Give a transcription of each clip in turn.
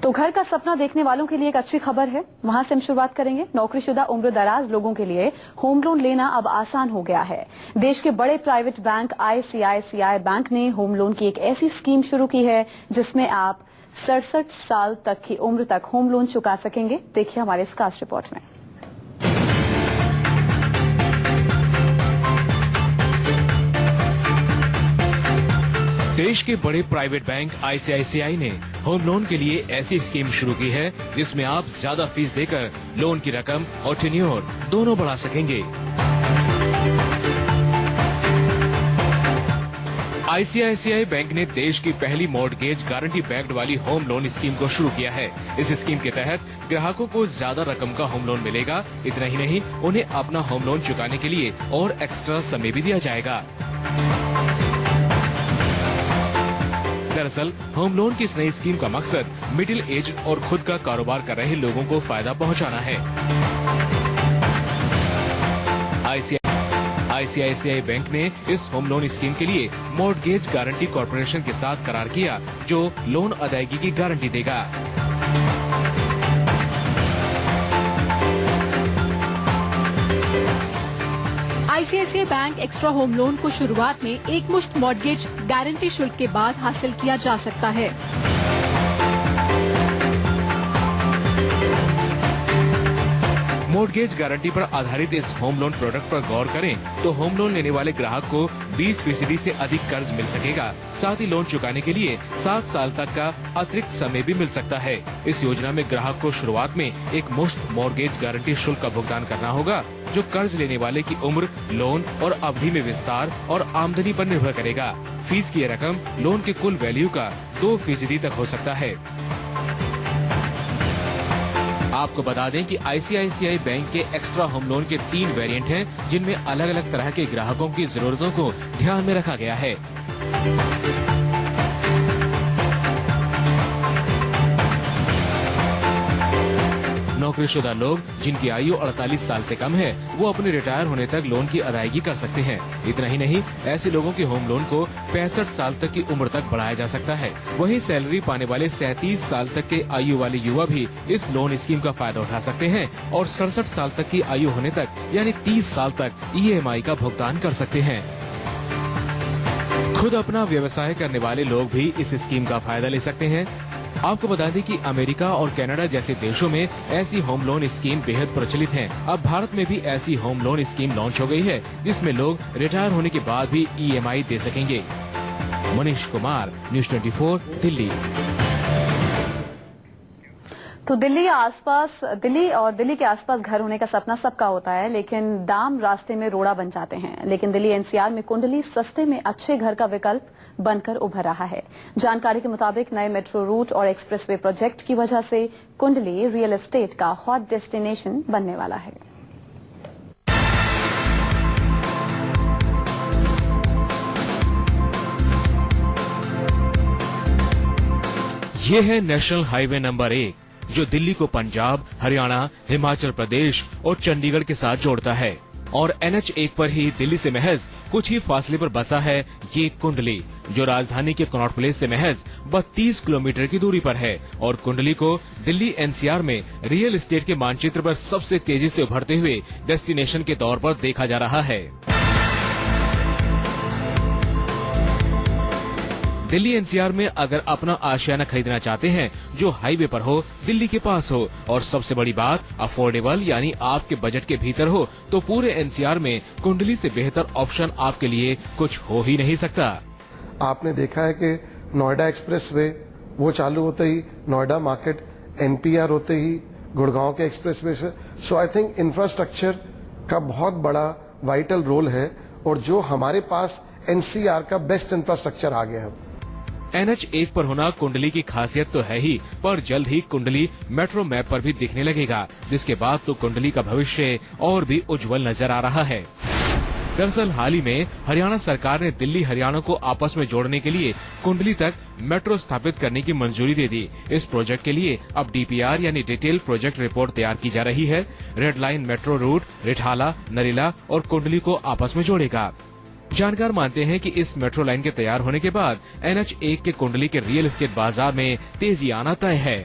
तो घर का सपना देखने वालों के लिए एक अच्छी खबर है, वहां से हम शुरुआत करेंगे। नौकरीशुदा उम्र दराज लोगों के लिए होम लोन लेना अब आसान हो गया है। देश के बड़े प्राइवेट बैंक ICICI बैंक ने होम लोन की एक ऐसी स्कीम शुरू की है जिसमें आप 67 साल तक की उम्र तक होम लोन चुका सकेंगे। देखिए हमारे इस खास रिपोर्ट में। देश के बड़े प्राइवेट बैंक ICICI ने होम लोन के लिए ऐसी स्कीम शुरू की है जिसमें आप ज्यादा फीस देकर लोन की रकम और टेन्योर दोनों बढ़ा सकेंगे। ICICI बैंक ने देश की पहली मॉर्टगेज गारंटी बैक्ड वाली होम लोन स्कीम को शुरू किया है। इस स्कीम के तहत ग्राहकों को ज्यादा रकम का होम लोन मिलेगा। इतना ही नहीं, उन्हें अपना होम लोन चुकाने के लिए और एक्स्ट्रा समय भी दिया जाएगा। दरअसल होम लोन की इस नई स्कीम का मकसद मिडिल एज और खुद का कारोबार कर रहे लोगों को फायदा पहुंचाना है। ICICI बैंक ने इस होम लोन स्कीम के लिए मॉर्टगेज गारंटी कॉर्पोरेशन के साथ करार किया, जो लोन अदायगी की गारंटी देगा। ICICI bank extra home loan को शुरुआत में एक मुश्त मॉर्टगेज गारंटी शुल्क के बाद हासिल किया जा सकता है। मॉर्टगेज गारंटी पर आधारित इस होम लोन प्रोडक्ट पर गौर करें तो होम लोन लेने वाले ग्राहक को 20% से अधिक कर्ज मिल सकेगा। साथ ही लोन चुकाने के लिए 7 साल तक का अतिरिक्त समय भी मिल सकता है। इस योजना में ग्राहक को शुरुआत में एक मुश्त मॉर्टगेज गारंटी शुल्क का भुगतान करना होगा, जो कर्ज लेने वाले की उम्र, लोन और अवधि में विस्तार और आमदनी पर निर्भर करेगा। फीस की यह रकम लोन के कुल वैल्यू का 2% तक हो सकता है। आपको बता दें कि ICICI बैंक के एक्स्ट्रा होम लोन के 3 वेरिएंट हैं, जिनमें अलग अलग तरह के ग्राहकों की जरूरतों को ध्यान में रखा गया है। नौकरीशुदा लोग जिनकी आयु 48 साल से कम है, वो अपने रिटायर होने तक लोन की अदायगी कर सकते हैं। इतना ही नहीं, ऐसे लोगों के होम लोन को 65 साल तक की उम्र तक बढ़ाया जा सकता है। वहीं सैलरी पाने वाले 37 साल तक के आयु वाले युवा भी इस लोन स्कीम का फायदा उठा सकते हैं और 67 साल तक की आयु होने तक यानी 30 साल तक EMI का भुगतान कर सकते हैं। खुद अपना व्यवसाय करने वाले लोग भी इस स्कीम का फायदा ले सकते हैं। आपको बता दें कि अमेरिका और कनाडा जैसे देशों में ऐसी होम लोन स्कीम बेहद प्रचलित हैं। अब भारत में भी ऐसी होम लोन स्कीम लॉन्च हो गई है, जिसमें लोग रिटायर होने के बाद भी EMI दे सकेंगे। मनीष कुमार, न्यूज़ 24, दिल्ली। तो दिल्ली और दिल्ली के आसपास घर होने का सपना सबका होता है, लेकिन दाम रास्ते में रोड़ा बन जाते हैं। लेकिन दिल्ली NCR में कुंडली सस्ते में अच्छे घर का विकल्प बनकर उभर रहा है। जानकारी के मुताबिक नए मेट्रो रूट और एक्सप्रेसवे प्रोजेक्ट की वजह से कुंडली रियल एस्टेट का हॉट डेस्टिनेशन बनने वाला है। ये है नेशनल हाईवे नंबर 1, जो दिल्ली को पंजाब, हरियाणा, हिमाचल प्रदेश और चंडीगढ़ के साथ जोड़ता है। और NH1 पर ही दिल्ली से महज कुछ ही फासले पर बसा है ये कुंडली, जो राजधानी के कनॉट प्लेस से महज 32 किलोमीटर की दूरी पर है। और कुंडली को दिल्ली NCR में रियल एस्टेट के मानचित्र पर सबसे तेजी से उभरते हुए डेस्टिनेशन के तौर पर देखा जा रहा है। दिल्ली NCR में अगर अपना आशियाना खरीदना चाहते हैं जो हाईवे पर हो, दिल्ली के पास हो और सबसे बड़ी बात अफोर्डेबल यानी आपके बजट के भीतर हो, तो पूरे NCR में कुंडली से बेहतर ऑप्शन आपके लिए कुछ हो ही नहीं सकता। आपने देखा है कि नोएडा एक्सप्रेसवे वो चालू होते ही, नोएडा मार्केट NPR होते ही, गुड़गांव के एक्सप्रेसवे से, सो आई थिंक इंफ्रास्ट्रक्चर का बहुत बड़ा वाइटल रोल है और जो हमारे पास NCR का बेस्ट इंफ्रास्ट्रक्चर आ गया है। NH1 पर होना कुंडली की खासियत तो है ही, पर जल्द ही कुंडली मेट्रो मैप पर भी दिखने लगेगा, जिसके बाद तो कुंडली का भविष्य और भी उज्जवल नजर आ रहा है। दरअसल हाल ही में हरियाणा सरकार ने दिल्ली हरियाणा को आपस में जोड़ने के लिए कुंडली तक मेट्रो स्थापित करने की मंजूरी दे दी। इस प्रोजेक्ट के लिए अब DPR यानी डिटेल प्रोजेक्ट रिपोर्ट तैयार की जा रही है। Red line metro route Rithala, Narela और कुंडली को आपस में जोड़ेगा। जानकार मानते हैं कि इस मेट्रो लाइन के तैयार होने के बाद NH1 के कुंडली के रियल एस्टेट बाजार में तेजी आना तय है।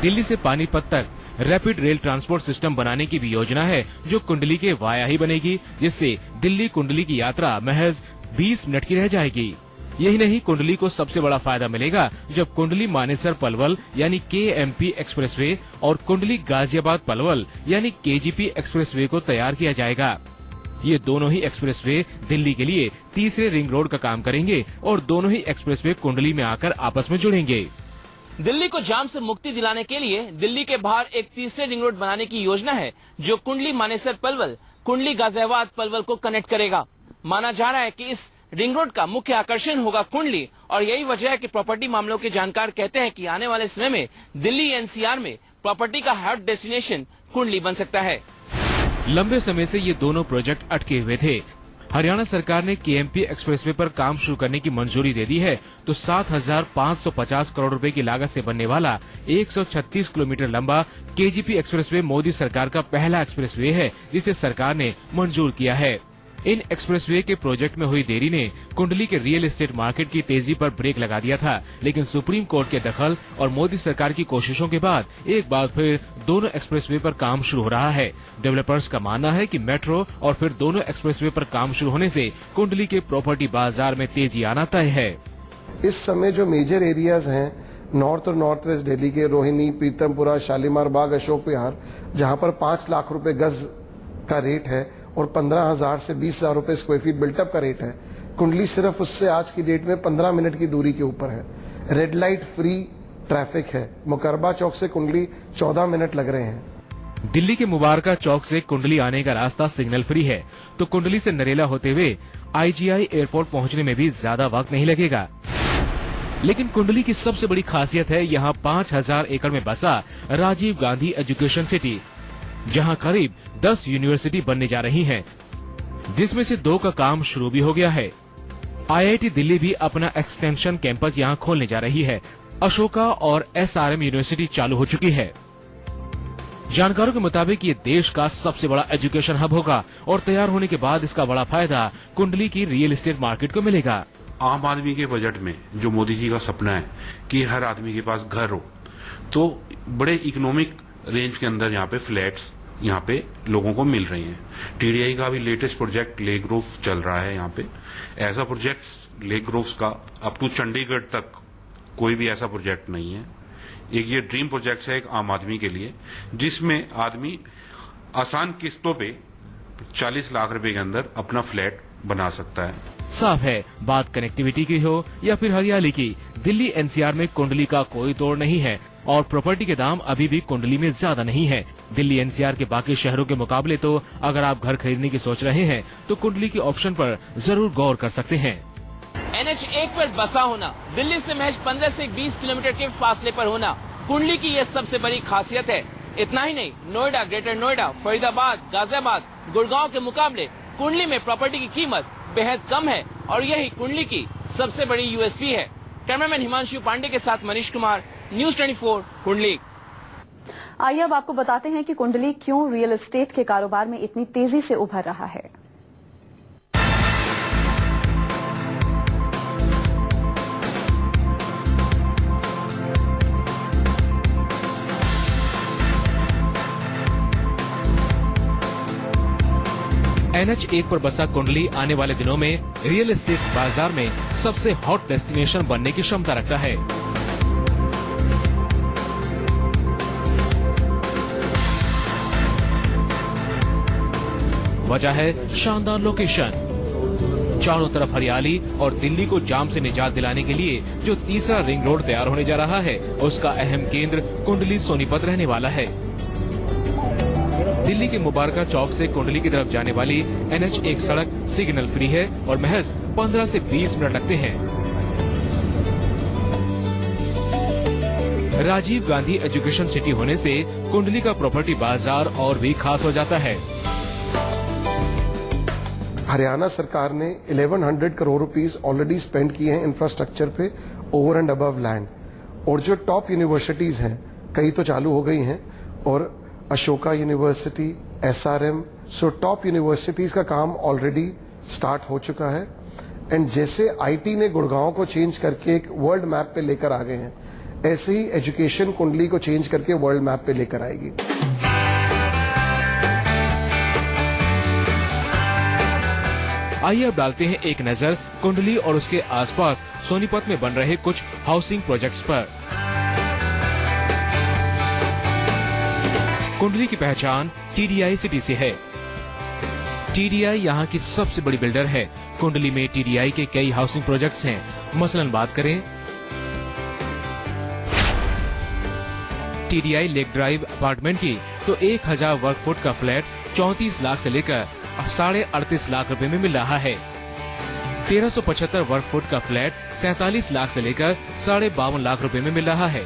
दिल्ली से पानीपत तक रैपिड रेल ट्रांसपोर्ट सिस्टम बनाने की भी योजना है, जो कुंडली के वाया ही बनेगी, जिससे दिल्ली कुंडली की यात्रा महज 20 मिनट की रह जाएगी। यही नहीं, कुंडली को सबसे बड़ा फायदा मिलेगा जब कुंडली मानेसर पलवल यानी KMP एक्सप्रेसवे और कुंडली गाजियाबाद पलवल यानी KGP एक्सप्रेसवे को तैयार किया जाएगा। ये दोनों ही एक्सप्रेसवे दिल्ली के लिए तीसरे रिंग रोड का काम करेंगे और दोनों ही एक्सप्रेसवे कुंडली में आकर आपस में जुड़ेंगे। दिल्ली को जाम से मुक्ति दिलाने के लिए दिल्ली के बाहर एक तीसरे रिंग रोड बनाने की योजना है, जो कुंडली मानेसर पलवल कुंडली गाजियाबाद पलवल को कनेक्ट करेगा। माना जा रहा है कि इस रिंग रोड का मुख्य आकर्षण होगा कुंडली, और यही वजह है कि प्रॉपर्टी मामलों के जानकार कहते हैं कि आने वाले समय में दिल्ली NCR में प्रॉपर्टी का हॉट डेस्टिनेशन कुंडली बन सकता है। लंबे समय से ये दोनों प्रोजेक्ट अटके हुए थे। हरियाणा सरकार ने KMP एक्सप्रेसवे पर काम शुरू करने की मंजूरी दे दी है, तो 7,550 करोड़ रुपए की लागत से बनने वाला 136 किलोमीटर लंबा KGP एक्सप्रेसवे मोदी सरकार का पहला एक्सप्रेसवे है, जिसे सरकार ने मंजूर किया है। इन एक्सप्रेसवे के प्रोजेक्ट में हुई देरी ने कुंडली के रियल एस्टेट मार्केट की तेजी पर ब्रेक लगा दिया था, लेकिन सुप्रीम कोर्ट के दखल और मोदी सरकार की कोशिशों के बाद एक बार फिर दोनों एक्सप्रेसवे पर काम शुरू हो रहा है। डेवलपर्स का मानना है कि मेट्रो और फिर दोनों एक्सप्रेसवे पर काम शुरू होने से कुंडली के प्रॉपर्टी बाजार में तेजी आना तय है। इस समय जो मेजर एरियाज हैं नॉर्थ और नॉर्थ वेस्ट दिल्ली के, रोहिणी, प्रीतमपुरा, शालीमार बाग, अशोक विहार, जहां पर 5 लाख रुपए गज का रेट है और 15,000 से 20,000 रुपए स्क्वायर फीट बिल्टअप का रेट है, कुंडली सिर्फ उससे आज की डेट में 15 मिनट की दूरी के ऊपर है। रेड लाइट फ्री ट्रैफिक है। मुकरबा चौक से कुंडली 14 मिनट लग रहे हैं। दिल्ली के मुबारका चौक से कुंडली आने का रास्ता सिग्नल फ्री है, तो कुंडली से नरेला होते हुए IGI एयरपोर्ट पहुंचने में भी ज्यादा वक्त नहीं लगेगा। लेकिन कुंडली की सबसे बड़ी खासियत है यहाँ 5,000 एकड़ में बसा राजीव गांधी एजुकेशन सिटी, जहाँ करीब 10 यूनिवर्सिटी बनने जा रही हैं, जिसमें से 2 का काम शुरू भी हो गया है। IIT दिल्ली भी अपना एक्सटेंशन कैंपस यहाँ खोलने जा रही है। अशोका और SRM यूनिवर्सिटी चालू हो चुकी है। जानकारों के मुताबिक ये देश का सबसे बड़ा एजुकेशन हब होगा और तैयार होने के बाद इसका बड़ा फायदा कुंडली की रियल एस्टेट मार्केट को मिलेगा। आम आदमी के बजट में जो मोदी जी का सपना है कि हर आदमी के पास घर हो, तो बड़े इकोनॉमिक रेंज के अंदर यहाँ पे फ्लैट्स यहाँ पे लोगों को मिल रही हैं। TDI का भी लेटेस्ट प्रोजेक्ट लेक ग्रोव चल रहा है। यहाँ पे ऐसा प्रोजेक्ट लेक ग्रोव्स का अप टू चंडीगढ़ तक कोई भी ऐसा प्रोजेक्ट नहीं है। एक ये ड्रीम प्रोजेक्ट है एक आम आदमी के लिए, जिसमें आदमी आसान किस्तों पे 40 लाख रुपए के अंदर अपना फ्लैट बना सकता है। साफ है, बात कनेक्टिविटी की हो या फिर हरियाली की, दिल्ली NCR में कुंडली का कोई तोड़ नहीं है और प्रॉपर्टी के दाम अभी भी कुंडली में ज्यादा नहीं है। दिल्ली NCR के बाकी शहरों के मुकाबले तो अगर आप घर खरीदने की सोच रहे हैं तो कुंडली के ऑप्शन पर जरूर गौर कर सकते हैं। NH1 पर बसा होना, दिल्ली से महज 15 से 20 किलोमीटर के फासले पर होना कुंडली की ये सबसे बड़ी खासियत है। इतना ही नहीं, नोएडा, ग्रेटर नोएडा, फरीदाबाद, गाजियाबाद, गुड़गांव के मुकाबले कुंडली में प्रॉपर्टी की कीमत बेहद कम है और यही कुंडली की सबसे बड़ी USP है। कैमरामैन हिमांशु पांडे के साथ मनीष कुमार, न्यूज़ 24, कुंडली। आइए अब आपको बताते हैं कि कुंडली क्यों रियल एस्टेट के कारोबार में इतनी तेजी से उभर रहा है। NH1 पर बसा कुंडली आने वाले दिनों में रियल एस्टेट बाजार में सबसे हॉट डेस्टिनेशन बनने की क्षमता रखता है। वजह है शानदार लोकेशन, चारों तरफ हरियाली और दिल्ली को जाम से निजात दिलाने के लिए जो तीसरा रिंग रोड तैयार होने जा रहा है, उसका अहम केंद्र कुंडली सोनीपत रहने वाला है। दिल्ली के मुबारका चौक से कुंडली की तरफ जाने वाली NH1 सड़क सिग्नल फ्री है और महज 15 से 20 मिनट लगते हैं। राजीव गांधी एजुकेशन सिटी होने से कुंडली का प्रॉपर्टी बाजार और भी खास हो जाता है। हरियाणा सरकार ने 1100 करोड़ रुपीस ऑलरेडी स्पेंड किए हैं इंफ्रास्ट्रक्चर पे ओवर एंड अबव लैंड, और जो टॉप यूनिवर्सिटीज हैं कई तो चालू हो गई हैं, और Ashoka university, SRM, so top universities का काम ऑलरेडी स्टार्ट हो चुका है। एंड जैसे IT ने गुड़गांव को चेंज करके एक वर्ल्ड मैप पे लेकर आ गए हैं, ऐसे ही एजुकेशन कुंडली को चेंज करके वर्ल्ड मैप पे लेकर आएगी। आइए अब डालते हैं एक नजर कुंडली और उसके आसपास सोनीपत में बन रहे कुछ हाउसिंग प्रोजेक्ट्स पर। कुंडली की पहचान TDI सिटी से है। TDI यहाँ की सबसे बड़ी बिल्डर है। कुंडली में TDI के कई हाउसिंग प्रोजेक्ट्स हैं। मसलन बात करें TDI लेक ड्राइव अपार्टमेंट की, तो 1000 वर्ग फुट का फ्लैट 34 लाख से लेकर 38.5 लाख रुपए में मिल रहा है। 1375 वर्ग फुट का फ्लैट 47 लाख से लेकर 52.5 लाख रुपए में मिल रहा है।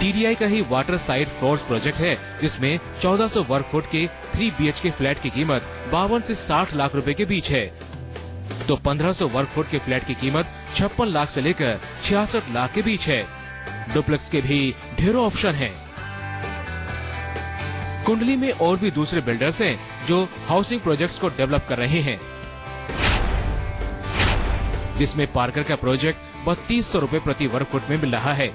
TDI का ही वाटर साइड फ्लोर्स प्रोजेक्ट है, जिसमें 1400 वर्ग फुट के 3 BHK फ्लैट की कीमत 52 से 60 लाख रुपए के बीच है, तो 1500 वर्ग फुट के फ्लैट की कीमत 56 लाख से लेकर 66 लाख के बीच है। डुप्लेक्स के भी ढेरों ऑप्शन हैं। कुंडली में और भी दूसरे बिल्डर्स हैं जो हाउसिंग प्रोजेक्ट्स को डेवलप कर रहे हैं, जिसमें पार्कर का प्रोजेक्ट 3200 रुपए प्रति वर्ग फुट में मिल रहा है।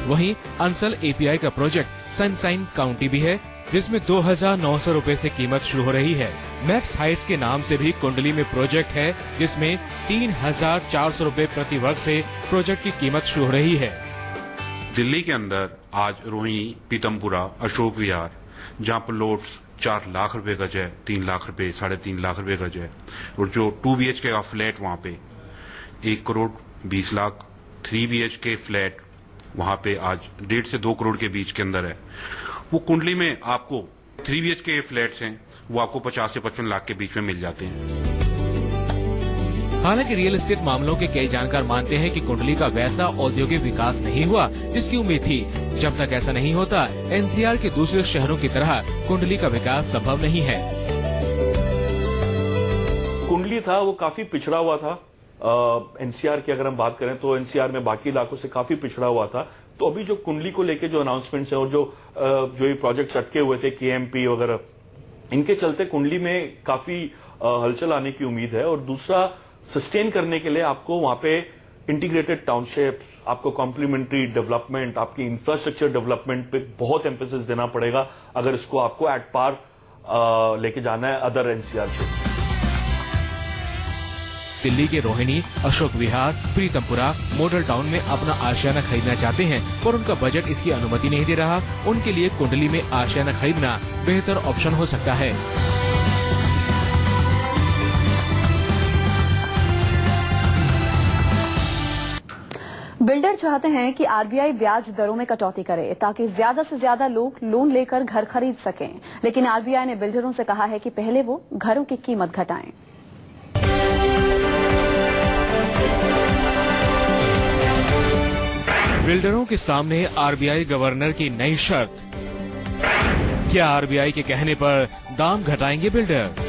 वहीं अंसल API का प्रोजेक्ट सनशाइन काउंटी भी है, जिसमें 2900 रुपए से कीमत शुरू हो रही है। मैक्स हाइट्स के नाम से भी कुंडली में प्रोजेक्ट है, जिसमें 3400 रुपए प्रति वर्ग से प्रोजेक्ट की कीमत शुरू हो रही है। दिल्ली के अंदर आज रोहिणी, पीतमपुरा, अशोक विहार, जहाँ पर प्लॉट्स 4 लाख रुपए गज है, 3 लाख रुपए, 3.5 लाख रुपए गज है, और जो 2 BHK का फ्लैट वहाँ पे 1 करोड़ 20 लाख, 3 BHK फ्लैट वहाँ पे आज 1.5 से 2 करोड़ के बीच के अंदर है। वो कुंडली में आपको 3 BHK फ्लैट्स हैं, वो आपको 50 से 55 लाख के बीच में मिल जाते हैं। हालांकि रियल एस्टेट मामलों के कई जानकार मानते हैं कि कुंडली का वैसा औद्योगिक विकास नहीं हुआ जिसकी उम्मीद थी। जब तक ऐसा नहीं होता, NCR के दूसरे शहरों की तरह कुंडली का विकास संभव नहीं है। कुंडली था वो काफी पिछड़ा हुआ था। NCR की अगर हम बात करें तो NCR में बाकी इलाकों से काफी पिछड़ा हुआ था। तो अभी जो कुंडली को लेके जो अनाउंसमेंट्स है और जो ये प्रोजेक्ट अटके हुए थे KMP वगैरह, इनके चलते कुंडली में काफी हलचल आने की उम्मीद है। और दूसरा, सस्टेन करने के लिए आपको वहां पे इंटीग्रेटेड टाउनशिप्स, आपको कॉम्प्लीमेंट्री डेवलपमेंट, आपकी इंफ्रास्ट्रक्चर डेवलपमेंट पे बहुत एम्फेसिस देना पड़ेगा अगर इसको आपको एट पार लेके जाना है अदर NCR से। दिल्ली के रोहिणी, अशोक विहार, प्रीतमपुरा मॉडल टाउन में अपना आशियाना खरीदना चाहते हैं, पर उनका बजट इसकी अनुमति नहीं दे रहा। उनके लिए कुंडली में आशियाना खरीदना बेहतर ऑप्शन हो सकता है। बिल्डर चाहते हैं कि RBI ब्याज दरों में कटौती करे ताकि ज्यादा से ज्यादा लोग लोन लेकर घर खरीद सकें, लेकिन RBI ने बिल्डरों से कहा है कि पहले वो घरों की कीमत घटाएं। बिल्डरों के सामने RBI गवर्नर की नई शर्त। क्या RBI के कहने पर दाम घटाएंगे builder?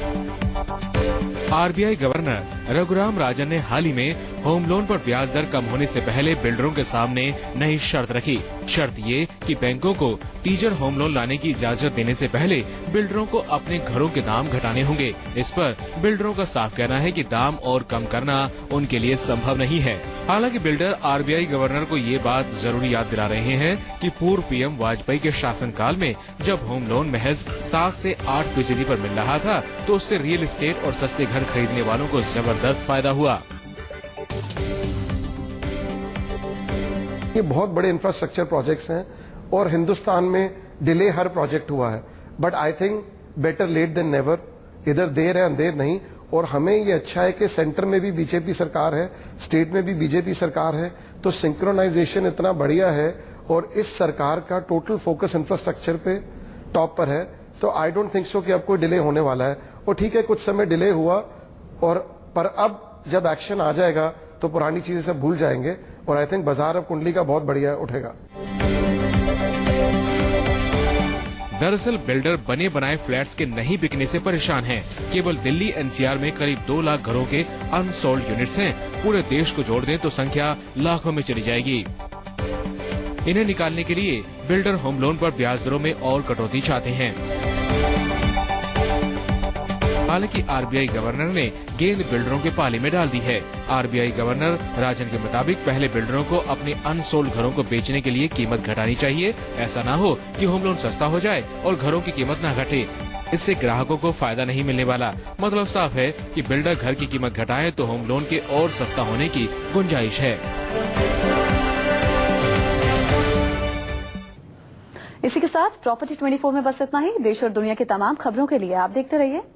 RBI governor Raghuram Rajan ने हाल ही में होम लोन पर ब्याज दर कम होने से पहले बिल्डरों के सामने नई शर्त रखी। शर्त ये कि बैंकों को टीजर होम लोन लाने की इजाजत देने से पहले बिल्डरों को अपने घरों के दाम घटाने होंगे। इस पर बिल्डरों का साफ कहना है कि दाम और कम करना उनके लिए संभव नहीं है। हालांकि बिल्डर RBI गवर्नर को ये बात जरूरी याद दिला रहे हैं कि पूर्व PM वाजपेयी के शासनकाल में जब होम लोन महज 7 से 8% पर मिल रहा था, तो उससे रियल एस्टेट और सस्ते घर खरीदने वालों को जबरदस्त फायदा हुआ। ये बहुत बड़े इंफ्रास्ट्रक्चर प्रोजेक्ट्स हैं और हिंदुस्तान में डिले हर प्रोजेक्ट हुआ है, but I think better late than never. इधर देर है अंधेर नहीं। और हमें ये अच्छा है कि सेंटर में भी BJP सरकार है, स्टेट में भी BJP सरकार है, तो सिंक्रोनाइजेशन इतना बढ़िया है और इस सरकार का टोटल फोकस इंफ्रास्ट्रक्चर पे टॉप पर है। तो आई डोंट थिंक सो कि अब कोई डिले होने वाला है। और ठीक है, कुछ समय डिले हुआ पर अब जब एक्शन आ जाएगा तो पुरानी चीजें सब भूल जाएंगे और आई थिंक बाजार अब कुंडली का बहुत बढ़िया उठेगा। दरअसल बिल्डर बने बनाए फ्लैट्स के नहीं बिकने से परेशान हैं। केवल दिल्ली NCR में करीब 2 लाख घरों के अनसोल्ड यूनिट्स हैं। पूरे देश को जोड़ दें तो संख्या लाखों में चली जाएगी। इन्हें निकालने के लिए बिल्डर होम लोन पर ब्याज दरों में और कटौती चाहते हैं। हालांकि आरबीआई गवर्नर ने गेंद बिल्डरों के पाले में डाल दी है। आरबीआई गवर्नर राजन के मुताबिक पहले बिल्डरों को अपने अनसोल्ड घरों को बेचने के लिए कीमत घटानी चाहिए। ऐसा ना हो कि होम लोन सस्ता हो जाए और घरों की कीमत न घटे, इससे ग्राहकों को फायदा नहीं मिलने वाला। मतलब साफ है कि बिल्डर घर की कीमत घटाए तो होम लोन के और सस्ता होने की गुंजाइश है। इसी के साथ प्रॉपर्टी 24 में बस इतना ही। देश और दुनिया की तमाम खबरों के लिए आप देखते रहिए